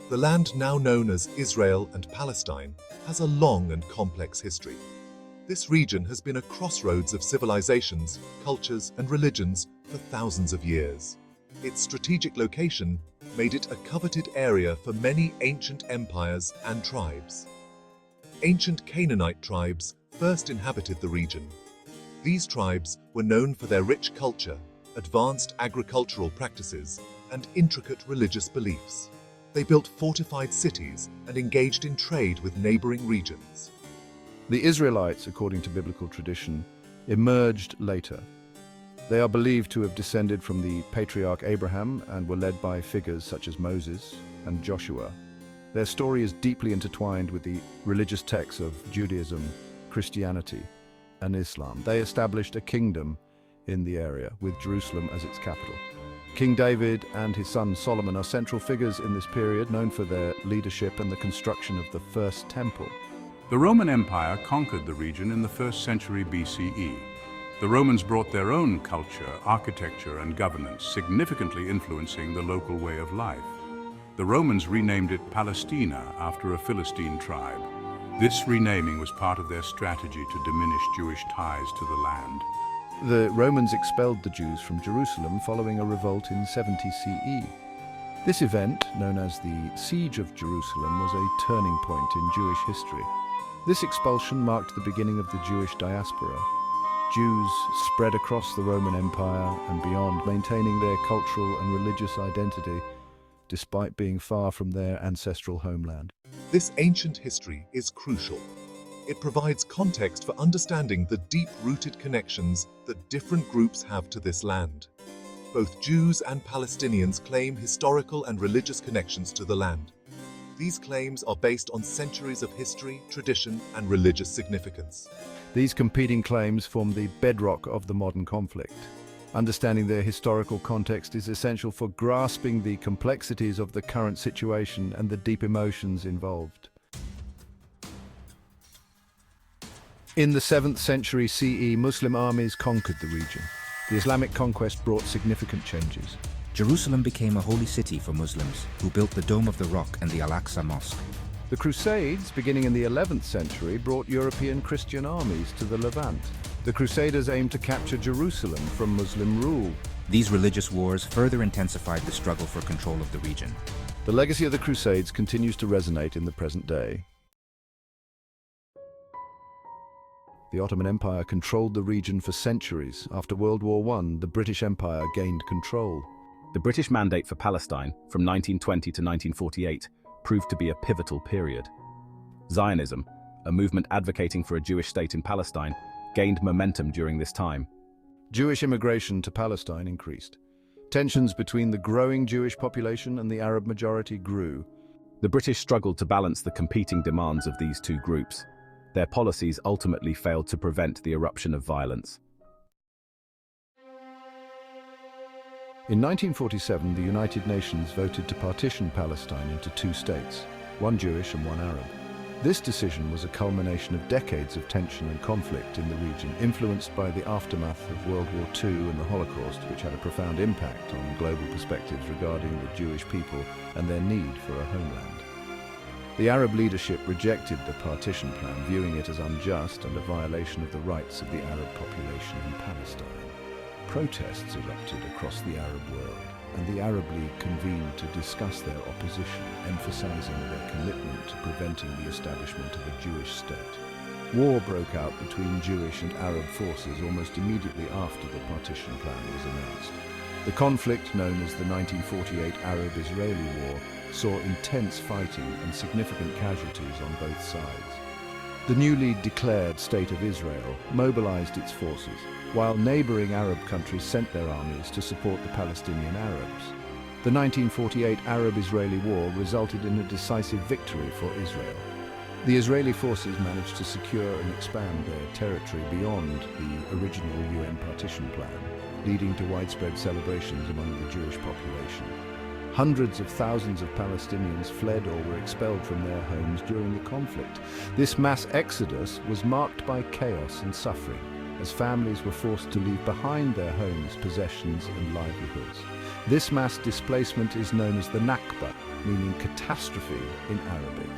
The land now known as Israel and Palestine has a long and complex history. This region has been a crossroads of civilizations, cultures, and religions for thousands of years. Its strategic location made it a coveted area for many ancient empires and tribes. Ancient Canaanite tribes first inhabited the region. These tribes were known for their rich culture, advanced agricultural practices, and intricate religious beliefs. They built fortified cities and engaged in trade with neighboring regions. The Israelites, according to biblical tradition, emerged later. They are believed to have descended from the patriarch Abraham and were led by figures such as Moses and Joshua. Their story is deeply intertwined with the religious texts of Judaism, Christianity, and Islam. They established a kingdom in the area, with Jerusalem as its capital. King David and his son Solomon are central figures in this period, known for their leadership and the construction of the first temple. The Roman Empire conquered the region in the 1st century BCE. The Romans brought their own culture, architecture, and governance, significantly influencing the local way of life. The Romans renamed it Palestina after a Philistine tribe. This renaming was part of their strategy to diminish Jewish ties to the land. The Romans expelled the Jews from Jerusalem following a revolt in 70 CE. This event, known as the Siege of Jerusalem, was a turning point in Jewish history. This expulsion marked the beginning of the Jewish diaspora. Jews spread across the Roman Empire and beyond, maintaining their cultural and religious identity despite being far from their ancestral homeland. This ancient history is crucial. It provides context for understanding the deep-rooted connections that different groups have to this land. Both Jews and Palestinians claim historical and religious connections to the land. These claims are based on centuries of history, tradition, and religious significance. These competing claims form the bedrock of the modern conflict. Understanding their historical context is essential for grasping the complexities of the current situation and the deep emotions involved. In the 7th century CE, Muslim armies conquered the region. The Islamic conquest brought significant changes. Jerusalem became a holy city for Muslims, who built the Dome of the Rock and the Al-Aqsa Mosque. The Crusades, beginning in the 11th century, brought European Christian armies to the Levant. The Crusaders aimed to capture Jerusalem from Muslim rule. These religious wars further intensified the struggle for control of the region. The legacy of the Crusades continues to resonate in the present day. The Ottoman Empire controlled the region for centuries. After World War I, the British Empire gained control. The British Mandate for Palestine, from 1920 to 1948, proved to be a pivotal period. Zionism, a movement advocating for a Jewish state in Palestine, gained momentum during this time. Jewish immigration to Palestine increased. Tensions between the growing Jewish population and the Arab majority grew. The British struggled to balance the competing demands of these two groups. Their policies ultimately failed to prevent the eruption of violence. In 1947, the United Nations voted to partition Palestine into two states, one Jewish and one Arab. This decision was a culmination of decades of tension and conflict in the region, influenced by the aftermath of World War II and the Holocaust, which had a profound impact on global perspectives regarding the Jewish people and their need for a homeland. The Arab leadership rejected the partition plan, viewing it as unjust and a violation of the rights of the Arab population in Palestine. Protests erupted across the Arab world, and the Arab League convened to discuss their opposition, emphasizing their commitment to preventing the establishment of a Jewish state. War broke out between Jewish and Arab forces almost immediately after the partition plan was announced. The conflict, known as the 1948 Arab-Israeli War, saw intense fighting and significant casualties on both sides. The newly declared State of Israel mobilized its forces, while neighboring Arab countries sent their armies to support the Palestinian Arabs. The 1948 Arab-Israeli War resulted in a decisive victory for Israel. The Israeli forces managed to secure and expand their territory beyond the original UN partition plan, leading to widespread celebrations among the Jewish population. Hundreds of thousands of Palestinians fled or were expelled from their homes during the conflict. This mass exodus was marked by chaos and suffering, as families were forced to leave behind their homes, possessions, and livelihoods. This mass displacement is known as the Nakba, meaning catastrophe in Arabic.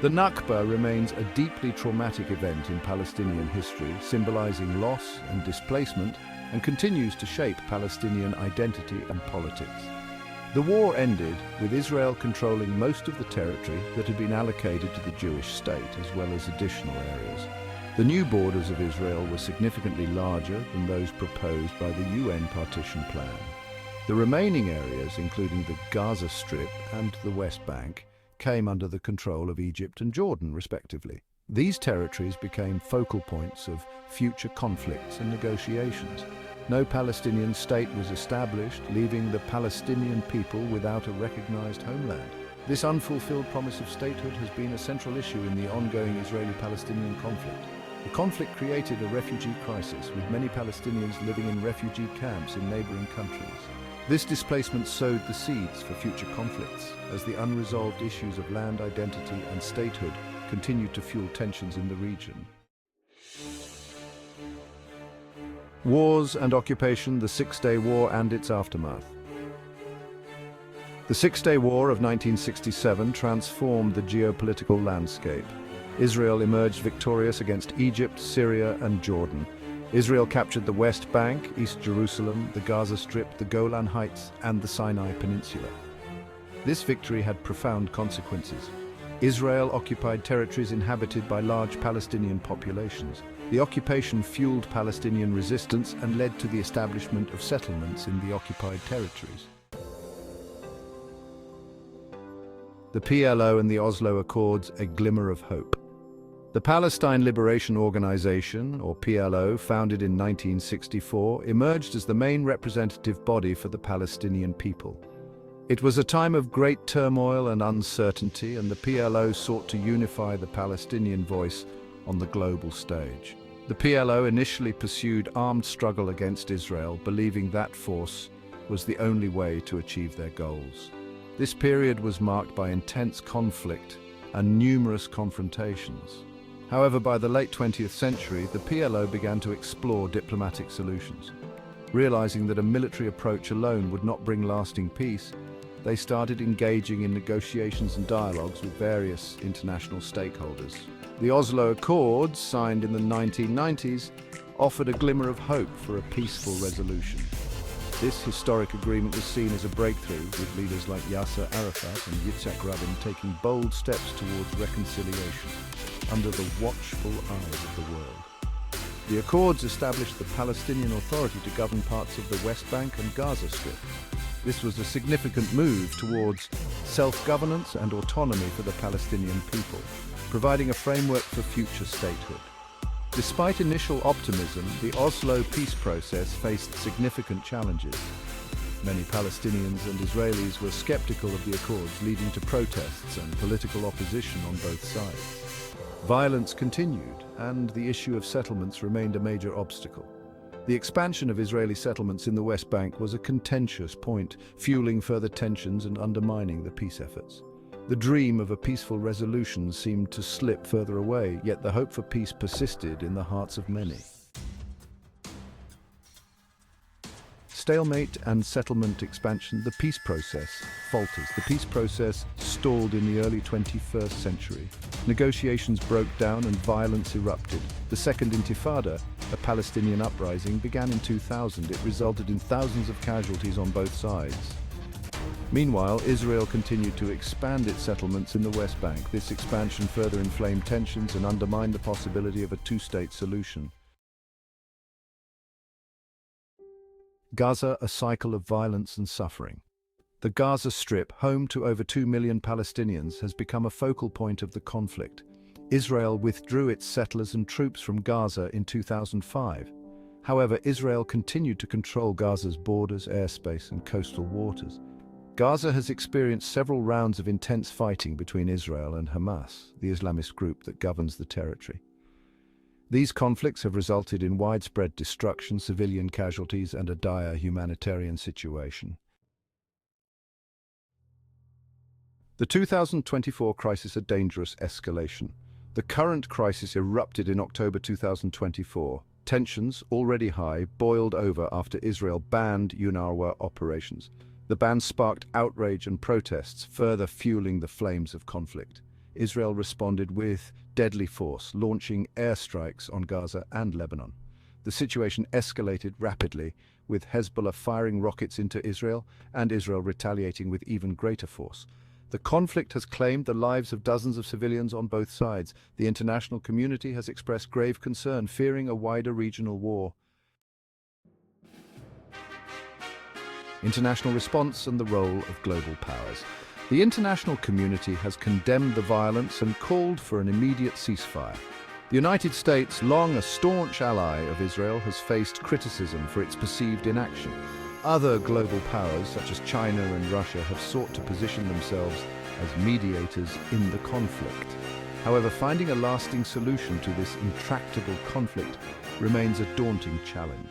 The Nakba remains a deeply traumatic event in Palestinian history, symbolizing loss and displacement, and continues to shape Palestinian identity and politics. The war ended with Israel controlling most of the territory that had been allocated to the Jewish state, as well as additional areas. The new borders of Israel were significantly larger than those proposed by the UN partition plan. The remaining areas, including the Gaza Strip and the West Bank, came under the control of Egypt and Jordan, respectively. These territories became focal points of future conflicts and negotiations. No Palestinian state was established, leaving the Palestinian people without a recognized homeland. This unfulfilled promise of statehood has been a central issue in the ongoing Israeli-Palestinian conflict. The conflict created a refugee crisis, with many Palestinians living in refugee camps in neighboring countries. This displacement sowed the seeds for future conflicts, as the unresolved issues of land identity and statehood continued to fuel tensions in the region. Wars and occupation, the Six-Day War and its aftermath. The Six-Day War of 1967 transformed the geopolitical landscape. Israel emerged victorious against Egypt, Syria, and Jordan. Israel captured the West Bank, East Jerusalem, the Gaza Strip, the Golan Heights, and the Sinai Peninsula. This victory had profound consequences. Israel occupied territories inhabited by large Palestinian populations. The occupation fueled Palestinian resistance and led to the establishment of settlements in the occupied territories. The PLO and the Oslo Accords, a glimmer of hope. The Palestine Liberation Organization, or PLO, founded in 1964, emerged as the main representative body for the Palestinian people. It was a time of great turmoil and uncertainty, and the PLO sought to unify the Palestinian voice on the global stage. The PLO initially pursued armed struggle against Israel, believing that force was the only way to achieve their goals. This period was marked by intense conflict and numerous confrontations. However, by the late 20th century, the PLO began to explore diplomatic solutions. Realizing that a military approach alone would not bring lasting peace, they started engaging in negotiations and dialogues with various international stakeholders. The Oslo Accords, signed in the 1990s, offered a glimmer of hope for a peaceful resolution. This historic agreement was seen as a breakthrough, with leaders like Yasser Arafat and Yitzhak Rabin taking bold steps towards reconciliation under the watchful eyes of the world. The Accords established the Palestinian Authority to govern parts of the West Bank and Gaza Strip. This was a significant move towards self-governance and autonomy for the Palestinian people, providing a framework for future statehood. Despite initial optimism, the Oslo peace process faced significant challenges. Many Palestinians and Israelis were skeptical of the Accords, leading to protests and political opposition on both sides. Violence continued, and the issue of settlements remained a major obstacle. The expansion of Israeli settlements in the West Bank was a contentious point, fueling further tensions and undermining the peace efforts. The dream of a peaceful resolution seemed to slip further away, yet the hope for peace persisted in the hearts of many. Stalemate and settlement expansion, the peace process falters. The peace process stalled in the early 21st century. Negotiations broke down and violence erupted. The Second Intifada, a Palestinian uprising, began in 2000. It resulted in thousands of casualties on both sides. Meanwhile, Israel continued to expand its settlements in the West Bank. This expansion further inflamed tensions and undermined the possibility of a two-state solution. Gaza, a cycle of violence and suffering. The Gaza Strip, home to over 2 million Palestinians, has become a focal point of the conflict. Israel withdrew its settlers and troops from Gaza in 2005. However, Israel continued to control Gaza's borders, airspace, and coastal waters. Gaza has experienced several rounds of intense fighting between Israel and Hamas, the Islamist group that governs the territory. These conflicts have resulted in widespread destruction, civilian casualties, and a dire humanitarian situation. The 2024 crisis, a dangerous escalation. The current crisis erupted in October 2024. Tensions, already high, boiled over after Israel banned UNRWA operations. The ban sparked outrage and protests, further fueling the flames of conflict. Israel responded with deadly force, launching airstrikes on Gaza and Lebanon. The situation escalated rapidly, with Hezbollah firing rockets into Israel and Israel retaliating with even greater force. The conflict has claimed the lives of dozens of civilians on both sides. The international community has expressed grave concern, fearing a wider regional war. International response and the role of global powers. The international community has condemned the violence and called for an immediate ceasefire. The United States, long a staunch ally of Israel, has faced criticism for its perceived inaction. Other global powers, such as China and Russia, have sought to position themselves as mediators in the conflict. However, finding a lasting solution to this intractable conflict remains a daunting challenge.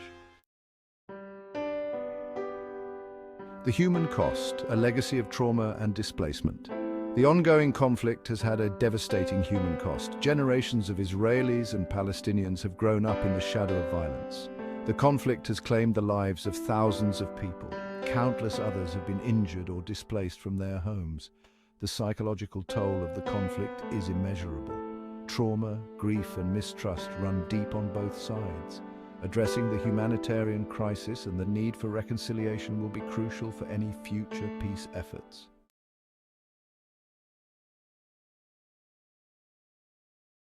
The human cost, a legacy of trauma and displacement. The ongoing conflict has had a devastating human cost. Generations of Israelis and Palestinians have grown up in the shadow of violence. The conflict has claimed the lives of thousands of people. Countless others have been injured or displaced from their homes. The psychological toll of the conflict is immeasurable. Trauma, grief, and mistrust run deep on both sides. Addressing the humanitarian crisis and the need for reconciliation will be crucial for any future peace efforts.